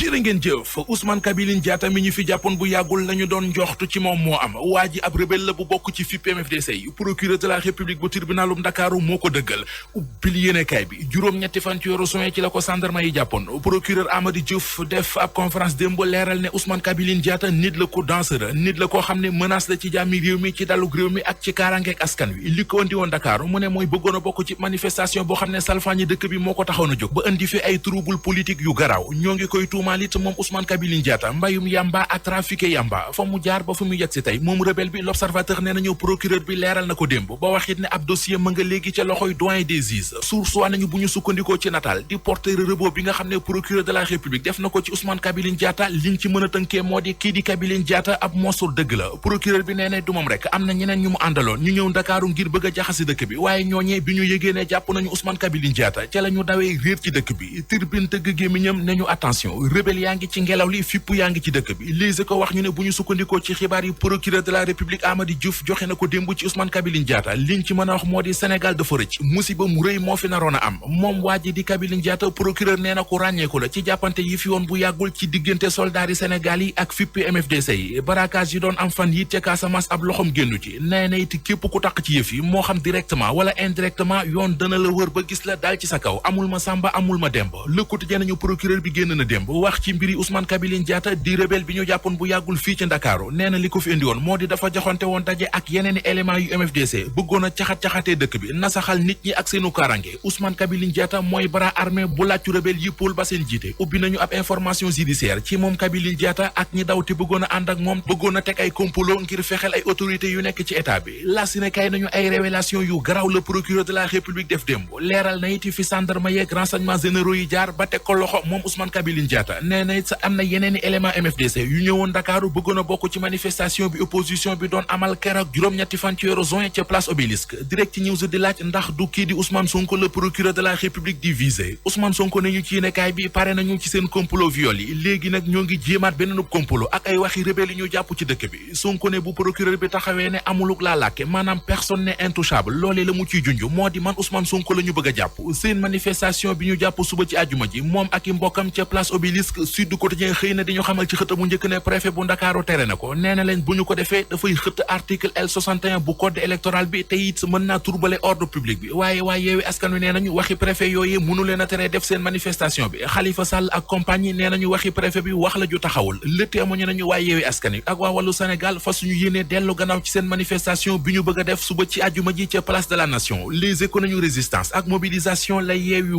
jërë ngeen jëf Ousmane Kabiline Diatta mi ñu fi jàppoon bu yàggul lañu doon njoxtu ci moom moo am waa ji ab rebelle la bu bokk ci FIP MFDC yi procureur de la république bu tribunalum Ndakaaru moo ko dëggal ubbil yéenekaay bi juróom-ñetti fan ci weeru juin ci la ko gendarme yi jàppoon procureur Amady Diouf def ab conférence démb leeral ne Ousmane Kabiline Diatta nit la ko danseur nit la koo xam ne menace la ci jàmmi réew mi ci dalug réew mi ak ci kaaraangeek askan wi li ko indi woon Ndakaaru mu ne mooy bëggoon a bokk ci manifestation boo xam ne salfaañi dëkk bi moo ko taxoon a jóg ba indi fi ay trouble politique yu garaaw ñoo ngi koy tuumaal it moom Ousmane Kabiline Diatta mbayum yamba ak trafiqué yamba fa mu jaar ba fu mu yegg si tey moom rebelle bi l'observateur nee nañu procureur bi leeral na ko démb ba wax it ne ab dossier mën nga léegi ca loxoy doyen des juges source waa nañu bu ñu sukkandikoo ci nataal di porter rebot bi nga xam ne procureur de la république def na ko ci Ousmane Kabiline Diatta liñ ci mën a tënkee moo di kii di Kabiline Diatta ab monstre dëgg la procureur bi nee na du moom rek am na ñeneen ñu mu àndaloon ñu ñëw Ndakaaru ngir bëgg a jaxasi dëkk bi waaye ñooñee bi ñu yégée ne jàpp nañu Ousmane Kabiline Diatta ca la ñu dawee réer ci dëkk bi turbine tëgg gémmiñam nañu attention rebelle yaa ngi ci ngelaw li fipp yaa ngi ci dëkk bi lise ko wax ñu ne bu ñu sukkandikoo ci xibaar yi procureur de la république Amady Diouf joxe na ko démb ci Ousmane Kabiline Diatta liñ ci mën a wax moo di Sénégal dafa rëcc musiba mu rëy moo fi naroon a am moom waa ji di Kabiline Diatta procureur nee na ko ràññeeku la ci jàppante yi fi woon bu yàggul ci diggante soldaar yi Sénégal yi ak fipp MFDC yi barakaas yi doon am fan yi ca Casamance ab loxom génnu ci nee na it képp ku taq ci yëf yi moo xam directement wala indirectement yoon dana la wër ba gis la daal ci sa kaw amul ma sàmba amul ma demb Le Quotidien nañu procureur bi génn na démb wax ci mbiri Ousmane Kabiline Diatta di rebelle bi ñu jàppoon bu yàggul fii ci Ndakaaru nee na li ko fi indi woon moo di dafa joxante woon daje ak yeneeni éléments yu MFDC bëggoon a caxat-caxatee dëkk bi nasaxal nit ñi ak seenu karange Ousmane Kabiline Diatta mooy bras armé bu làccu rebelle yi Paul Bassène jiite ubbi nañu ab information judiciaire ci moom Kabiline Diatta ak ñi daw te bëggoon a ànd ak moom bëggoon a teg ay complot ngir fexeel ay autorités yu nekk ci état bi la si ne kay nañu ay révélation yu garaaw le procureur de la république def démb leeral na it fi gendarme yeeg renseignements généraux yi jaar ba teg ko loxo moom Ousmane Kabiline Diatta nee na it sa am na yeneeni élément MFDC yu ñëwoon Dakaaru bëggoon a bokk ci manifestation bi opposition bi doon amal keroog juróom-ñetti fan ci weeru juin ca place Obélisque Direct News di laaj ndax du kii di Ousmane Sonko le procureur de la république di visé Ousmane Sonko ne ñu ci yéenekaay bi pare nañu ci seen complot viol yi léegi nag ñoo ngi jéemaat beneen complot ak ay waxi rebelle yi ñu jàpp ci dëkk bi Sonko ne bu procureur bi taxawee ne amuluk laa làkke maanaam personne n'est intouchable loolee la mu ciy junj moo di man Ousmane Sonko la ñu bëgg a jàpp seen manifestation bi ñu jàpp suba ci àjjuma ji moom ak i mbokkam ca place Obélisque Sud Quotidien xëy na di ñu xamal ci xët mu njëkk ne préfet bu Ndakaaru tere na ko nee na leen bu ñu ko defee dafay xët article L61 bu code électoral bi te it mën naa turbale ordre public bi waaye Yewwi Askan Wi nee nañu waxi préfet yooyu mënu leen a tere def seen manifestation bi Khalifa Sall ak compagnie nee nañu waxi préfet bi wax la ju taxawul Le Témoin nañu waaye Yewwi Askan Wi ak waa Wallu Sénégal fa suñu yéenee dellu gannaaw ci seen manifestation bi ñu bëgg a def suba ci àjjuma ji ca place de la nation Les Échos nañu résistance ak mobilisation la Yewwi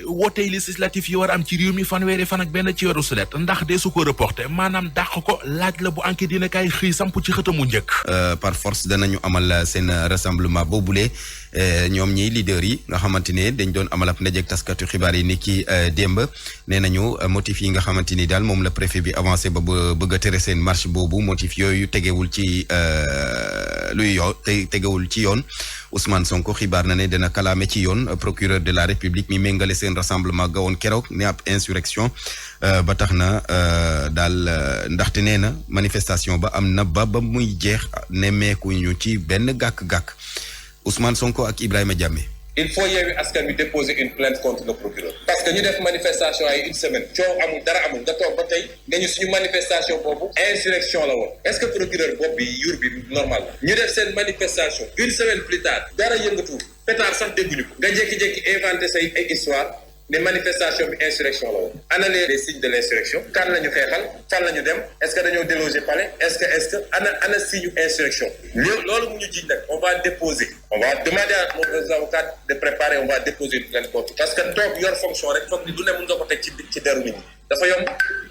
woote législatif yi war a am ci réew mi fanweeri fan ak benn ci weeru sulet ndax dee su ko reporté maanaam dàq ko laaj la bu enquête dina kay xëy samp ci xëtamu njëkk par force danañu amal seen rassemblement boobule ñoom ñiy leader yi nga xamante ne dañ doon amal ab ndajeek taskatu xibaar yi ni ki démb nee nañu motif yi nga xamante ni daal moom la préfet bi avancé ba bëgg a tere seen marche boobu motif yooyu tegewul ci tegewul ci yoon Ousmane Sonko xibaar na ne dana kalaame ci yoon procureur de la république mi méngale seen rassemblement gawoon keroog ne ab insurrection ba tax na daal ndaxte nee na manifestation ba am na ba muy jeex nemmeeku ñu ci benn gàkk-gàkk Ousmane Sonko ak Ibrahima Diamé. Il faut Yewwi Askan Wi déposer une plainte contre le procureur parce que ñu def manifestation ay une semaine coow amul dara amul nga toog ba tey nga ñu suñu manifestation boobu insurrection la woon est-ce que procureur bopp bi yur bi normal la ñu def seen manifestation une semaine plus tard dara yëngatu pétard sax dégguñu ko nga jékki-jékki inventé say ay histoire ne manifestation bi insurrection la woon ana les signes de l'insurrection kan la ñu xeexal fan la ñu dem est-ce que dañoo déloger palais est-ce que ana signe insurrection loolu mu ñu jiiñ nag on va demander à nos avocats de préparer on va déposer une plainte contre parce que toog yor fonction rek foog ni du ne mën nga ko teg ci deru nit ñi dafa yomb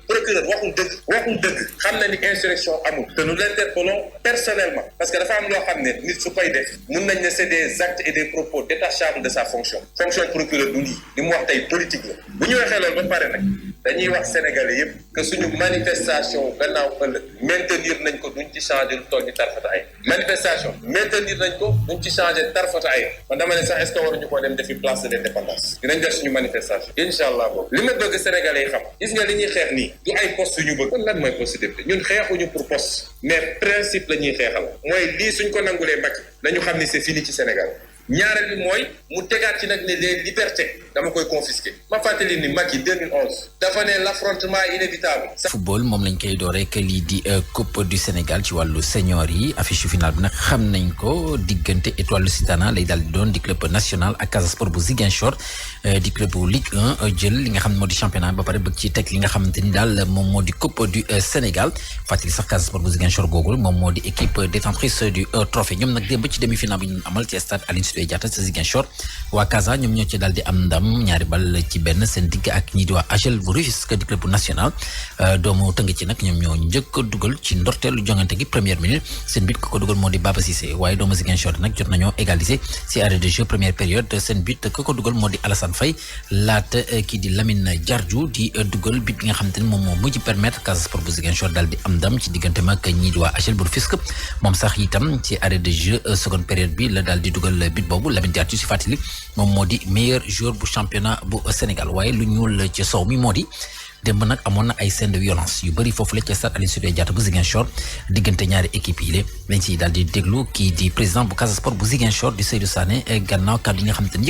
procureur waxul dëgg xam na ni insurrection amul te nous l'interpellons personnellement parce que dafa am loo xam ne nit su koy def mun nañ ne c'est des actes et des propos détachables de sa fonction procureur du lii li mu wax tey politique la bu ñu waxee loolu ba pare nag dañuy wax sénégalais yépp que suñu manifestation gannaaw ëllëg maintenir nañ ko duñ ci changer lu toll ni tarfata ay manifestation maintenir nañ ko duñ ci changer tarfata ay man dama ne sax est-ce que waruñu ko dem defi place de l'indépendance dinañ def suñu manifestation incha allah boobu li ma bëgg sénégalais yi xam gis nga li ñuy xeex nii du ay poste yu ñu bëgg lan mooy poste député ñun xeexuñu pour poste mais principe la ñuy xeexal mooy lii suñ ko nangulee Macky nañu xam ni c'est fini ci Sénégal ñaareel bi mooy mu tegaat ci nag ne les libertés dama koy confisquer ma fàttali ni Macky 2011 dafa ne l'affrontement inévitable. football moom lañ koy door rek lii di coupe du Sénégal ci wàllu senior yi affiche finale bi nag xam nañ ko diggante Étoile Lusitana lay daal di doon di club national ak Casa Sport bu Ziguinchor di club bu Ligue 1 jël li nga xam ne moo di championnat ba pare bëgg ci teg li nga xamante ni daal moom moo di coupe du Sénégal fàttali sax Casa Sport bu Ziguinchor googul moom moo di équipe détentrice du trophée ñoom nag démb ci demi-finale bi ñu amal ci stade Aline Sitoé Diatta ci Ziguinchor waa Casa ñoom ñoo ci daal di am ndam ñaari bal ci benn seen digg ak ñi di waa AGEL bu Rufisque di club bu national doomu tënk ci nag ñoom ñoo njëkk a dugal ci ndorteelu jongante gi première minute seen but ko dugal moo di Baba Cissé waaye doomu Ziguinchor nag jot nañoo égaliser ci arrêt de jeu première période seen but ko dugal moo di Alassane Faye laata kii di Lamine Diardiou di dugal but bi nga xamante ni moom moo mujj permettre Casa Sport bu Ziguinchor daal di am ndam ci diggante mag ñii di waa AGEL bu Rufisque moom sax itam ci arrêt de jeu seconde période bi la daal di dugal but boobu Lamine Diardiou si fàttali moom moo di meilleur joueur bu championnat bu Sénégal waaye lu ñuul ci sow mi moo di démb nag amoon na ay scènes de violence yu bëri foofu la ca stade Aline Sitoé Diatta bu Ziguinchor diggante ñaari équipe yi lañ ciy daal di déglu kii di président bu Casa Sport bu Ziguinchor di Seydou Sané gannaaw kàddu yi nga xamante ni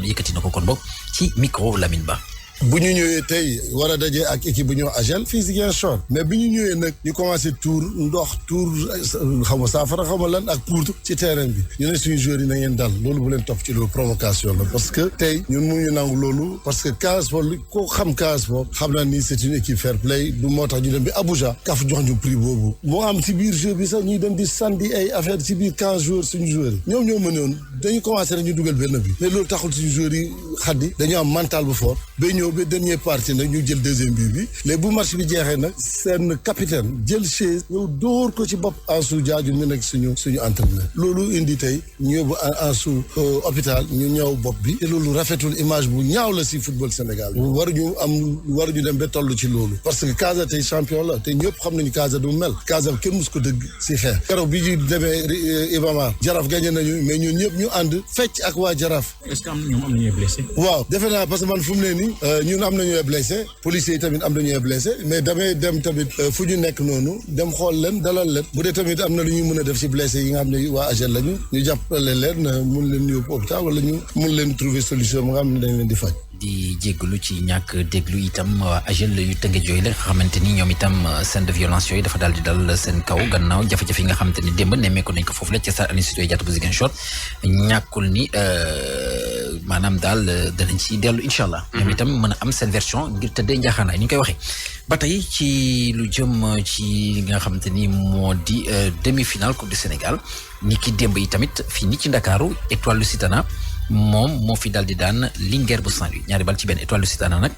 yëkkati na ko kon boog ci micro Lamine Ba. bu ñu ñëwee tey war a daje ak équipe bu ñëw AGEL fii Ziguinchor mais bi ñu ñëwee nag ñu commencé tuur ndox tuur xam nga saafara xam nga lan ak poudre ci terrain bi ñu ne suñu joueurs yi na ngeen dal loolu bu leen topp ci loolu provocation la parce que tey ñun mu ñu nangu loolu parce que Casa Sport ko xam Casa Sport xam naa ni c'est une équipe fair play du moo tax ñu dem bi Abuja kaf jox ñu prix boobu moo am ci biir jeu bi sax ñuy dem di sandi ay affaire ci biir 15 joueurs suñu joueurs yi ñoom ñoo mënoon dañu commencé rek ñu dugal benn bi mais loolu taxul suñu joueurs yi xaddi dañu am mental bu fort ba ñëw ba dernière partie nag ñu jël deuxième but bi léegi bu match bi jeexee nag seen capitaine jël chaise ñëw dóor ko ci bopp Ansou Diadio mi nekk suñu entraîneur loolu indi tey ñu yóbbu Ansou hôpital ñu ñëw bopp bi te loolu rafetul image bu ñaaw la si football Sénégal waruñu dem ba toll ci loolu parce que Casa tey champion la te ñëpp xam nañu Casa du mel Casa kenn mus ko dëgg si xeex keroog bi ñu demee Iba Mar Jaraaf gagné nañu mais ñun ñëpp ñu ànd fecc ak waa Jaraaf. Est-ce que ñoom am nañu blessé. waaw defe naa parce que man fu mu ne nii ñun am nañu blessé policiers yi tamit am nañu blessé mais damay dem tamit fu ñu nekk noonu dem xool leen dalal leen bu dee tamit am na lu ñu mën a def ci blessé yi nga xam ne waa AGEL lañu ñu jàppale leen mun leen yóbbu hôpital wala ñu mun leen trouver solution mu nga xam ne dañ leen di faj. di jéggalu ci ñàkk déglu itam waa AGEL yu Tëngéej yooyu la nga xamante ni ñoom itam scène de violence yooyu dafa daal di dal seen kaw gannaaw jafe-jafe yi nga xamante ni démb nemmeeku nañ ko foofu la ci stade Aline Sitoé Diatta bu Ziguinchor ñàkkul ni maanaam daal danañ ci dellu incha allah. ñoom itam mën a am seen version ngir tëddee njaaxaanaay ni ñu koy waxee. ba tey ci lu jëm ci nga xamante ni moo di demi-finale coupe du Sénégal ni ki démb yi tamit fii ni ci Ndakaaru Étoile Lusitana moom moo fi daal di daan Linguère bu Saint-Louis ñaari bal ci benn Étoile Lusitana nag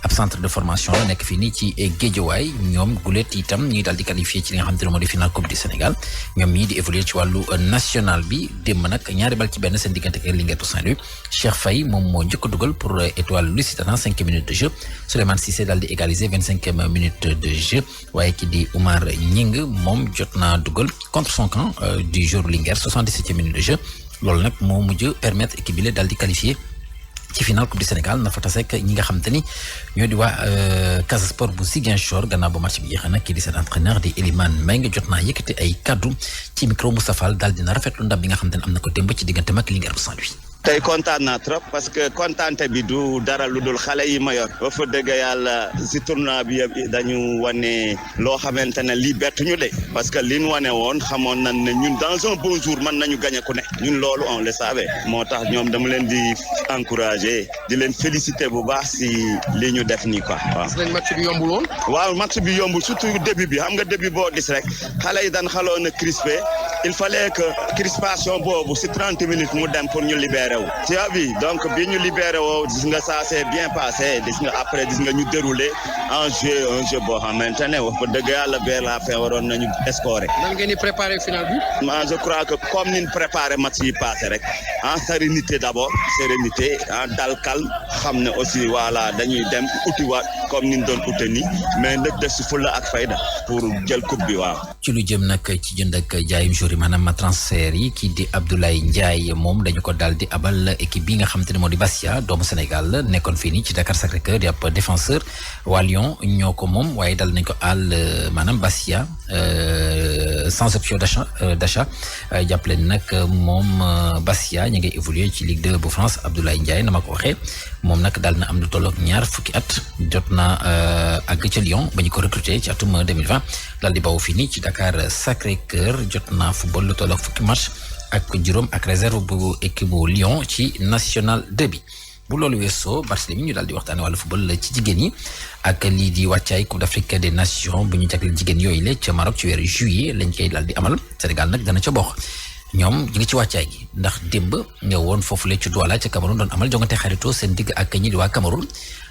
ab centre de formation la nekk fii nii ci Guédiawaye ñoom gulet itam ñuy daal di qualifié ci li nga xamante ne moo di final coupe du Sénégal ñoom ñii di évoluer ci wàllu national bi démb nag ñaari bal ci benn seen diggante ak Linguère bu Saint-Louis Cheikh Faye moom moo njëkk a dugal pour Étoile Lusitana 5 minutes de jeu Souleymane Cissé daal di égaliser 25e minute de jeu waaye ki di Oumar Ñing moom jot naa dugal contre son camp du jour Linguère 77e minute de jeu loolu nag moo mujj permettre équipe bi la daal di qualifier ci final coupe du Sénégal na fa tasek ñi nga xam te ni ñoo di waa Casa Sport bu Ziguinchor gannaaw ba match bi jeexee nag kii di seen entraîneur di Elimane Mbengue jot naa yëkkati ay kaddu ci micro Moussa Fall daal dina rafetlu ndam bi nga xam te ne am na ko démb ci diggante mag Linguère bu Saint-Louis. tey kontaan naa trop parce que kontaante bi du dara lu dul xale yi ma yor ba fa dëgg yàlla si tournoi bi yëpp dañu wane loo xamante ne lii bettuñu de parce que li ñu wane woon xamoon nañ ne ñun dans un bon jour mën nañu gagné ku ne ñun loolu on le savait moo tax ñoom dama leen di encourager di leen féliciter bu baax si li ñu def nii quoi waaw. gis nañ match bi yombul woon. waaw match bi yombul surtout début bi xam nga début boo gis rek xale yi daan xaloon a crispé il fallait que crispation boobu si 30 minutes mu dem pour ñu libérer. tu as vu donc bi ñu libéré woo gis nga ça s'est bien passé gis nga après gis nga ñu déroulé un jeu boo xamante ne wax dëgg yàlla vers la fin waroon nañu scorer. nan ngeen di préparer final bi. moi je crois que comme ni ñu préparé match yi passé rek en sérénité d'abord sérénité en dal calme xam ne aussi voilà dañuy dem utiwaat comme ni ñu doon ute nii mais nag def si fulla ak fayda pour jël coupe bi waaw. ci lu jëm nag ci jënd ak jaayum jour yi maanaam transfert yi kii di Abdoulaye Ndiaye moom dañu ko daal di abal équipe bi nga xamante ne moo di Bastia doomu Sénégal la nekkoon fii nii ci Dakar Sacré-Cœur di ab défenseur waa Lyon ñoo ko moom waaye dal nañ ko àll maanaam Bastia sans option d'achat jàppale nag moom Bastia ñu ngi évoluer ci Ligue 2 bu France Abdoulaye Ndiaye na ma ko waxee moom nag daal na am lu tollook 20 at jot na àgg ca Lyon ba ñu ko recruter ci atum 2020 daal di baw fii nii ci Dakar Sacré-Cœur jot na football lu tollook fukki match ak juróom ak réserve bu équipe bu Lyon ci National 2 bi. bu loolu weesoo Barthélemy ñu daal di waxtaane wàllu football ci jigéen yi ak lii di wàccaay Coupe d'Afrique des Nations bu ñu jagleel jigéen yooyu la ca Maroc ci weeru juillet lañ koy daal di amal Sénégal nag dana ca bokk ñoom ñu ngi ci wàccaay gi ndax démb nga woon foofu la ci Douala ca Cameroun doon amal jongante xaritoo seen digg ak ñi di waa Cameroun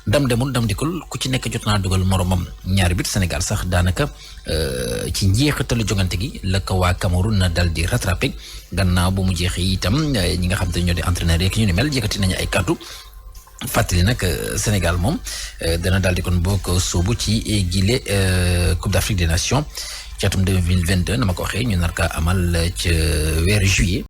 ndam demul ndam dikul ku ci nekk jot naa dugal moromam ñaari bit Sénégal sax daanaka ci njeexitalu jongante gi la ko waa Cameroun na dal di rattrapé gannaaw bu mu jeexee itam ñi nga xam te ñoo di entraîneur yeeg ñu ni mel yëkkati nañu ay kàddu fàttali nag Sénégal moom dana daal di kon bokk soobu ci gile Coupe d'Afrique des Nations ci atum 2022 na ma ko waxee ñu nar ka amal ca weeru juillet